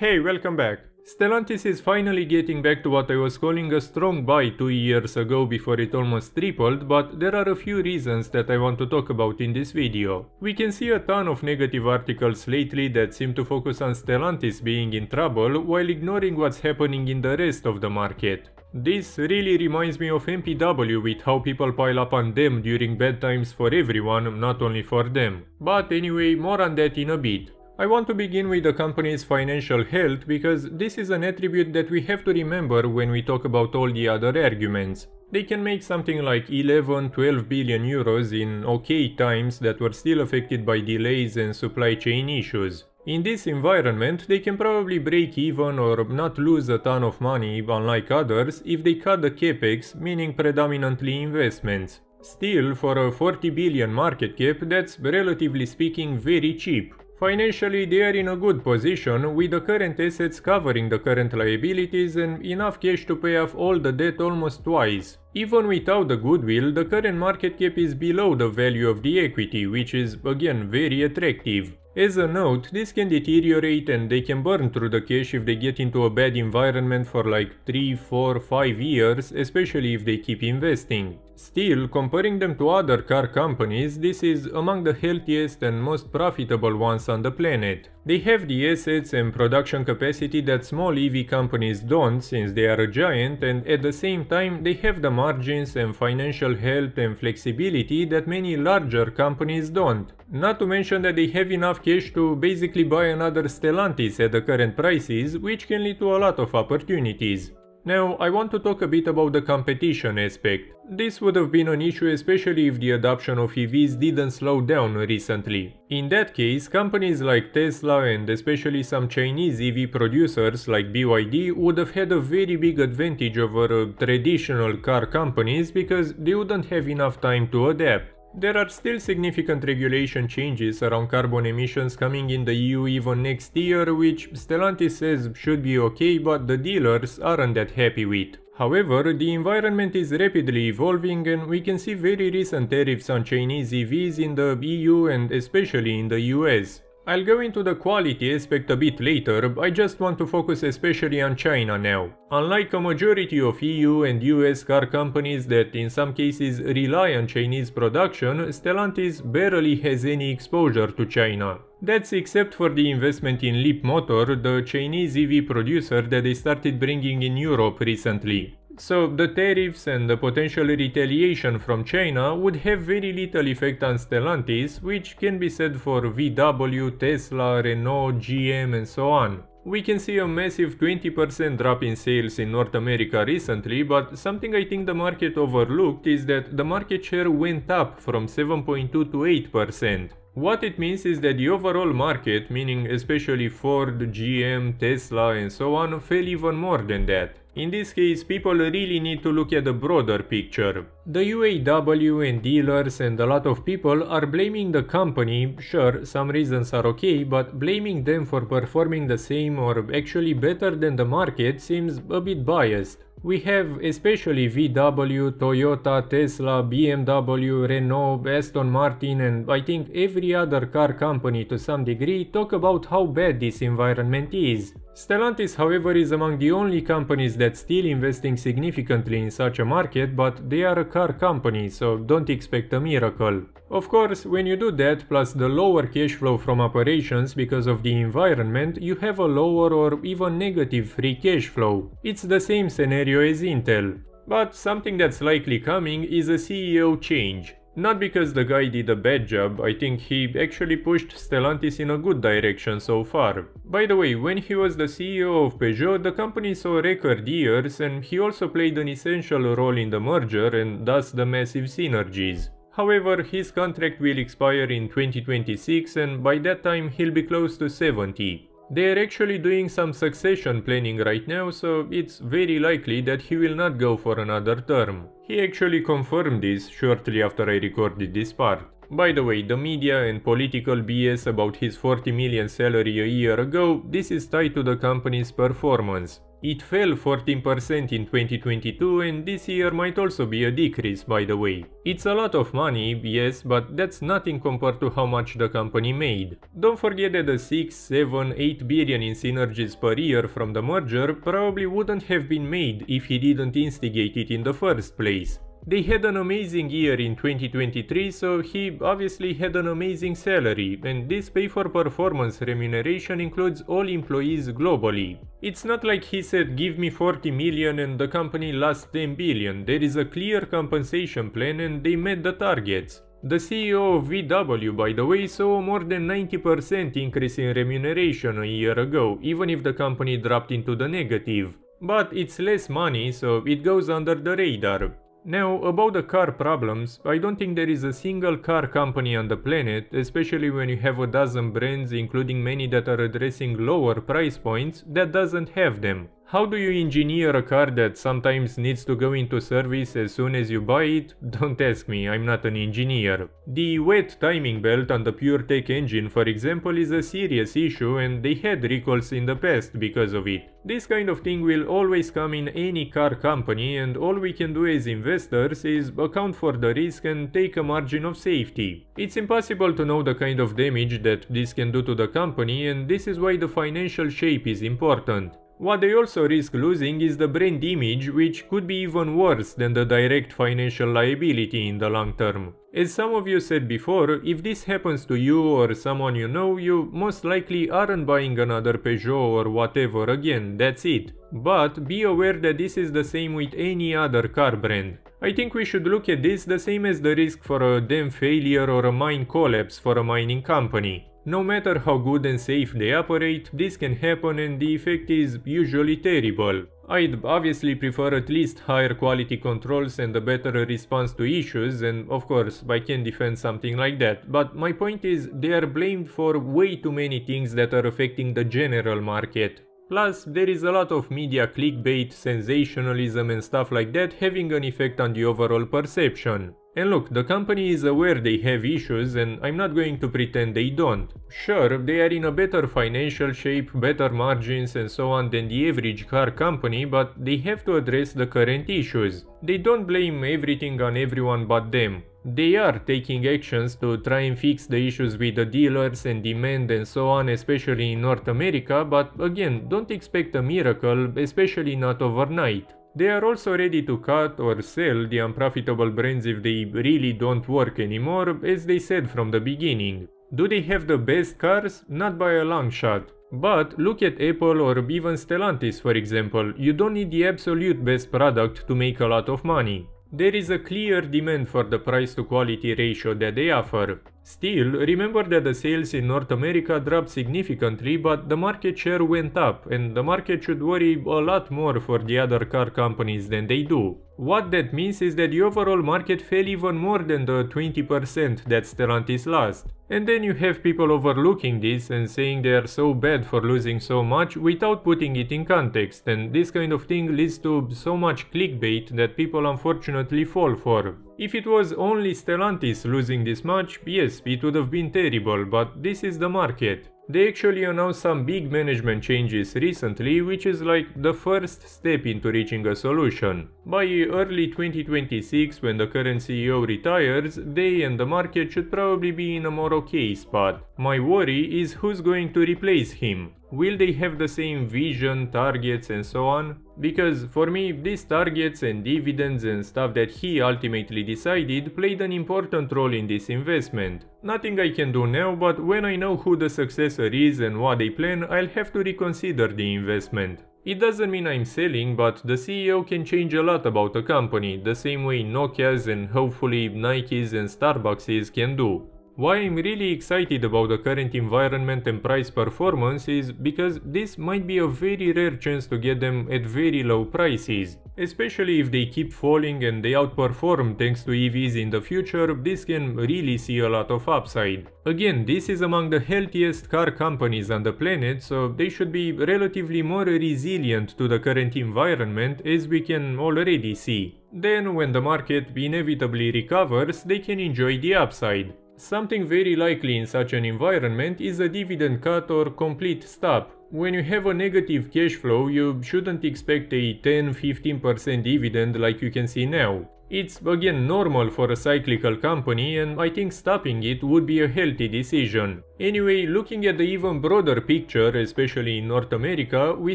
Hey, welcome back. Stellantis is finally getting back to what I was calling a strong buy 2 years ago before it almost tripled, but there are a few reasons that I want to talk about in this video. We can see a ton of negative articles lately that seem to focus on Stellantis being in trouble while ignoring what's happening in the rest of the market. This really reminds me of MPW with how people pile up on them during bad times for everyone, not only for them. But anyway, more on that in a bit. I want to begin with the company's financial health because this is an attribute that we have to remember when we talk about all the other arguments. They can make something like 11-12 billion euros in okay times that were still affected by delays and supply chain issues. In this environment, they can probably break even or not lose a ton of money, unlike others, if they cut the capex, meaning predominantly investments. Still, for a 40 billion market cap, that's relatively speaking very cheap. Financially, they are in a good position, with the current assets covering the current liabilities and enough cash to pay off all the debt almost twice. Even without the goodwill, the current market cap is below the value of the equity, which is, again, very attractive. As a note, this can deteriorate and they can burn through the cash if they get into a bad environment for like 3, 4, 5 years, especially if they keep investing. Still, comparing them to other car companies, this is among the healthiest and most profitable ones on the planet. They have the assets and production capacity that small EV companies don't, since they are a giant, and at the same time they have the margins and financial health and flexibility that many larger companies don't. Not to mention that they have enough cash to basically buy another Stellantis at the current prices, which can lead to a lot of opportunities. Now, I want to talk a bit about the competition aspect. This would have been an issue especially if the adoption of EVs didn't slow down recently. In that case, companies like Tesla and especially some Chinese EV producers like BYD would have had a very big advantage over traditional car companies because they wouldn't have enough time to adapt. There are still significant regulation changes around carbon emissions coming in the EU even next year, which Stellantis says should be okay, but the dealers aren't that happy with. However, the environment is rapidly evolving and we can see very recent tariffs on Chinese EVs in the EU and especially in the US. I'll go into the quality aspect a bit later, I just want to focus especially on China now. Unlike a majority of EU and US car companies that in some cases rely on Chinese production, Stellantis barely has any exposure to China. That's except for the investment in Leapmotor, the Chinese EV producer that they started bringing in Europe recently. So the tariffs and the potential retaliation from China would have very little effect on Stellantis, which can be said for VW, Tesla, Renault, GM and so on. We can see a massive 20% drop in sales in North America recently, but something I think the market overlooked is that the market share went up from 7.2 to 8%. What it means is that the overall market, meaning especially Ford, GM, Tesla and so on, fell even more than that. In this case, people really need to look at the broader picture. The UAW and dealers and a lot of people are blaming the company, sure, some reasons are okay, but blaming them for performing the same or actually better than the market seems a bit biased. We have especially VW, Toyota, Tesla, BMW, Renault, Aston Martin and I think every other car company to some degree talk about how bad this environment is. Stellantis, however, is among the only companies that's still investing significantly in such a market, but they are a car company, so don't expect a miracle. Of course, when you do that, plus the lower cash flow from operations because of the environment, you have a lower or even negative free cash flow. It's the same scenario as Intel. But something that's likely coming is a CEO change. Not because the guy did a bad job, I think he actually pushed Stellantis in a good direction so far. By the way, when he was the CEO of Peugeot, the company saw record years and he also played an essential role in the merger and thus the massive synergies. However, his contract will expire in 2026 and by that time he'll be close to 70. They are actually doing some succession planning right now, so it's very likely that he will not go for another term. He actually confirmed this shortly after I recorded this part. By the way, the media and political BS about his 40 million salary a year ago, this is tied to the company's performance. It fell 14% in 2022 and this year might also be a decrease, by the way. It's a lot of money, yes, but that's nothing compared to how much the company made. Don't forget that the 6, 7, 8 billion in synergies per year from the merger probably wouldn't have been made if he didn't instigate it in the first place. They had an amazing year in 2023, so he obviously had an amazing salary, and this pay-for-performance remuneration includes all employees globally. It's not like he said give me 40 million and the company lost 10 billion, there is a clear compensation plan and they met the targets. The CEO of VW, by the way, saw more than 90% increase in remuneration a year ago, even if the company dropped into the negative. But it's less money, so it goes under the radar. Now, about the car problems, I don't think there is a single car company on the planet, especially when you have a dozen brands including many that are addressing lower price points, that doesn't have them. How do you engineer a car that sometimes needs to go into service as soon as you buy it? Don't ask me, I'm not an engineer. The wet timing belt on the PureTech engine, for example, is a serious issue and they had recalls in the past because of it. This kind of thing will always come in any car company and all we can do as investors is account for the risk and take a margin of safety. It's impossible to know the kind of damage that this can do to the company and this is why the financial shape is important. What they also risk losing is the brand image, which could be even worse than the direct financial liability in the long term. As some of you said before, if this happens to you or someone you know, you most likely aren't buying another Peugeot or whatever again, that's it. But be aware that this is the same with any other car brand. I think we should look at this the same as the risk for a dam failure or a mine collapse for a mining company. No matter how good and safe they operate, this can happen and the effect is usually terrible. I'd obviously prefer at least higher quality controls and a better response to issues, and of course I can defend something like that, but my point is they are blamed for way too many things that are affecting the general market. Plus, there is a lot of media clickbait, sensationalism and stuff like that having an effect on the overall perception. And look, the company is aware they have issues and I'm not going to pretend they don't. Sure, they are in a better financial shape, better margins and so on than the average car company, but they have to address the current issues. They don't blame everything on everyone but them. They are taking actions to try and fix the issues with the dealers and demand and so on, especially in North America, but again, don't expect a miracle, especially not overnight. They are also ready to cut or sell the unprofitable brands if they really don't work anymore, as they said from the beginning. Do they have the best cars? Not by a long shot. But look at Apple or even Stellantis, for example. You don't need the absolute best product to make a lot of money. There is a clear demand for the price to quality ratio that they offer. Still, remember that the sales in North America dropped significantly, but the market share went up, and the market should worry a lot more for the other car companies than they do. What that means is that the overall market fell even more than the 20% that Stellantis lost. And then you have people overlooking this and saying they are so bad for losing so much without putting it in context, and this kind of thing leads to so much clickbait that people unfortunately fall for. If it was only Stellantis losing this much, yes, it would have been terrible, but this is the market. They actually announced some big management changes recently, which is like the first step into reaching a solution. By early 2026, when the current CEO retires, they and the market should probably be in a more okay spot. My worry is who's going to replace him. Will they have the same vision, targets and so on? Because for me, these targets and dividends and stuff that he ultimately decided played an important role in this investment. Nothing I can do now, but when I know who the successor is and what they plan, I'll have to reconsider the investment. It doesn't mean I'm selling, but the CEO can change a lot about a company, the same way Nokia's and hopefully Nike's and Starbucks's can do. Why I'm really excited about the current environment and price performance is because this might be a very rare chance to get them at very low prices. Especially if they keep falling and they outperform thanks to EVs in the future, this can really see a lot of upside. Again, this is among the healthiest car companies on the planet, so they should be relatively more resilient to the current environment, as we can already see. Then when the market inevitably recovers, they can enjoy the upside. Something very likely in such an environment is a dividend cut or complete stop. When you have a negative cash flow, you shouldn't expect a 10-15% dividend like you can see now. It's again normal for a cyclical company, and I think stopping it would be a healthy decision. Anyway, looking at the even broader picture, especially in North America, we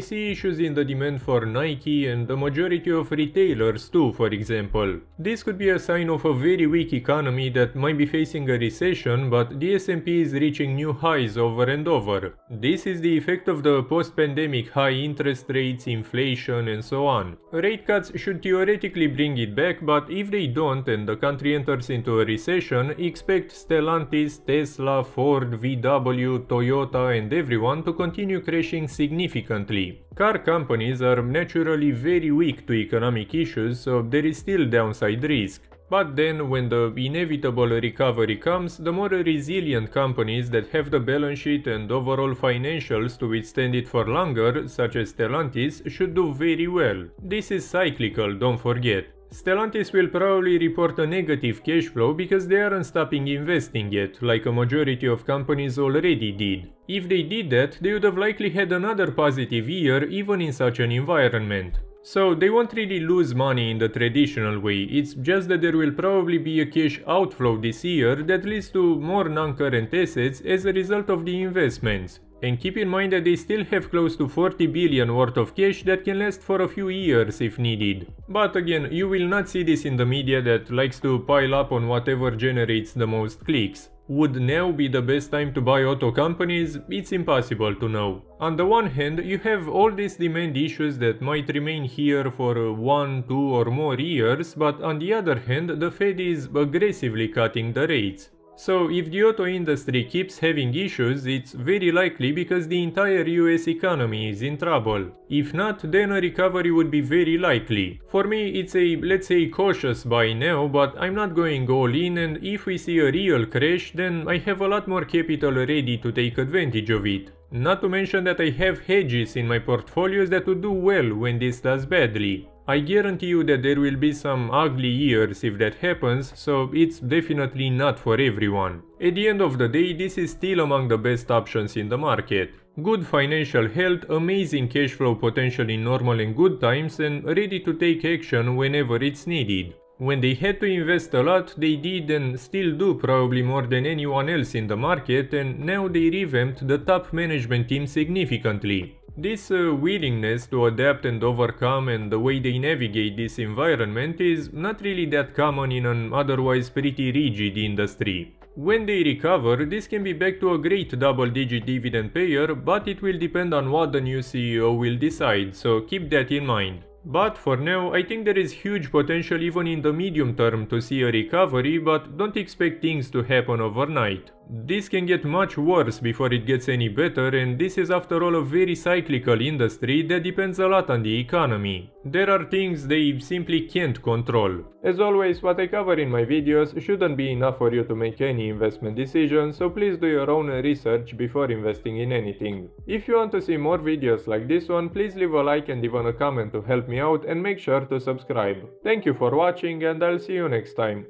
see issues in the demand for Nike and the majority of retailers too, for example. This could be a sign of a very weak economy that might be facing a recession, but the S&P is reaching new highs over and over. This is the effect of the post-pandemic high interest rates, inflation and so on. Rate cuts should theoretically bring it back, but if they don't and the country enters into a recession, expect Stellantis, Tesla, Ford, VW, Toyota and everyone to continue crashing significantly. Car companies are naturally very weak to economic issues, so there is still downside risk. But then, when the inevitable recovery comes, the more resilient companies that have the balance sheet and overall financials to withstand it for longer, such as Stellantis, should do very well. This is cyclical, don't forget. Stellantis will probably report a negative cash flow because they aren't stopping investing yet, like a majority of companies already did. If they did that, they would have likely had another positive year even in such an environment. So they won't really lose money in the traditional way, it's just that there will probably be a cash outflow this year that leads to more non-current assets as a result of the investments. And keep in mind that they still have close to 40 billion worth of cash that can last for a few years if needed. But again, you will not see this in the media that likes to pile up on whatever generates the most clicks. Would now be the best time to buy auto companies? It's impossible to know. On the one hand, you have all these demand issues that might remain here for 1, 2 or more years, but on the other hand, the Fed is aggressively cutting the rates. So if the auto industry keeps having issues, it's very likely because the entire US economy is in trouble. If not, then a recovery would be very likely. For me, it's a, let's say, cautious buy now, but I'm not going all in, and if we see a real crash, then I have a lot more capital ready to take advantage of it. Not to mention that I have hedges in my portfolios that would do well when this does badly. I guarantee you that there will be some ugly years if that happens, so it's definitely not for everyone. At the end of the day, this is still among the best options in the market. Good financial health, amazing cash flow potential in normal and good times, and ready to take action whenever it's needed. When they had to invest a lot, they did and still do probably more than anyone else in the market, and now they revamped the top management team significantly. This willingness to adapt and overcome and the way they navigate this environment is not really that common in an otherwise pretty rigid industry. When they recover, this can be back to a great double-digit dividend payer, but it will depend on what the new CEO will decide, so keep that in mind. But for now, I think there is huge potential even in the medium term to see a recovery, but don't expect things to happen overnight. This can get much worse before it gets any better, and this is after all a very cyclical industry that depends a lot on the economy. There are things they simply can't control. As always, what I cover in my videos shouldn't be enough for you to make any investment decision, so please do your own research before investing in anything. If you want to see more videos like this one, please leave a like and even a comment to help me out, and make sure to subscribe. Thank you for watching, and I'll see you next time.